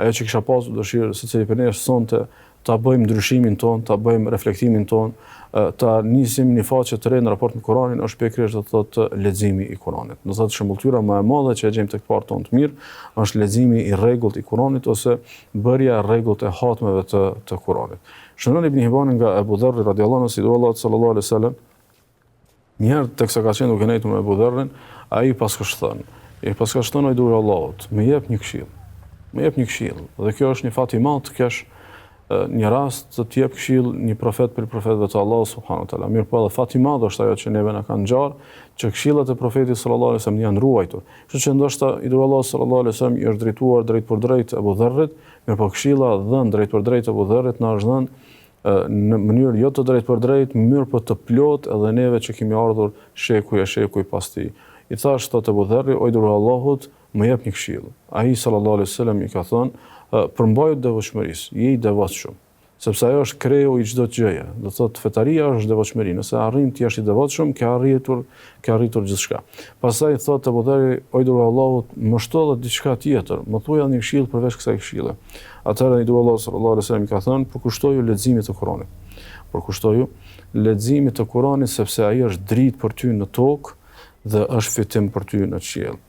ajo që kisha pasur dëshirë secili për ne sonte ta bëjmë ndryshimin ton, ta bëjmë reflektimin ton, ta nisim një faqe të re në raport me Kur'anin, është pikërisht do të thotë leximi i Kur'anit. Do thotë shëmbulltyra më e madhe që e gjejmë tek parë tonë të mirë është leximi i rregullt i Kur'anit ose bërja e rregullt e hatmeve të Kur'anit. Shënon Ibn Hibani nga Abu Dharr radhiyallahu anhu si Allah sallallahu alaihi wasallam, një herë teksa ka qenë duke nejtur me Abu Dharrin, ai pas ka thënë ai duri Allahut, më jep një këshill. Më jep një këshill. Dhe kjo është një fat i madh të kesh një rast të t'jep këshill një profet për profetëve të Allahut subhanahu wa taala. Mirë po edhe fat i madh është ajo që neve na kanë ngjarë që këshillat e profetit sallallahu alaihi wasallam janë ruajtur. Kështu që ndoshta i duri Allahu sallallahu alaihi wasallam i është drejtuar drejt për drejt Abu Dharrit, mirë po këshilla dhënë drejt për drejt Abu Dharrit na është dhënë në mënyrë jo të drejt për drejt, mirë po të plot edhe neve që kemi ardhur shekuj pas tij. I thash thotë Abu Dharri, o i duri Allahut, më jep një këshill. Ai sallallahu alaihi wasallam i ka thënë, përmbaju devotshmërisë, je i devotshëm, sepse ajo është kreu i çdo gjëje. Do thotë fetaria është devotshmëri. Nëse arrin të jesh i devotshëm, ke arritur gjithçka. Pastaj thotë Abu Dharri, o i duri Allahut, më shto edhe diçka tjetër, më thuaj një këshill përveç kësaj këshille. Atëherë i duri Allahu sallallahu alaihi wasallam i ka thënë, përkushtoju leximin e Kuranit. Përkushtoju leximin e Kuranit sepse ai është dritë për ty në tokë dhe është fitim për ty në qiell.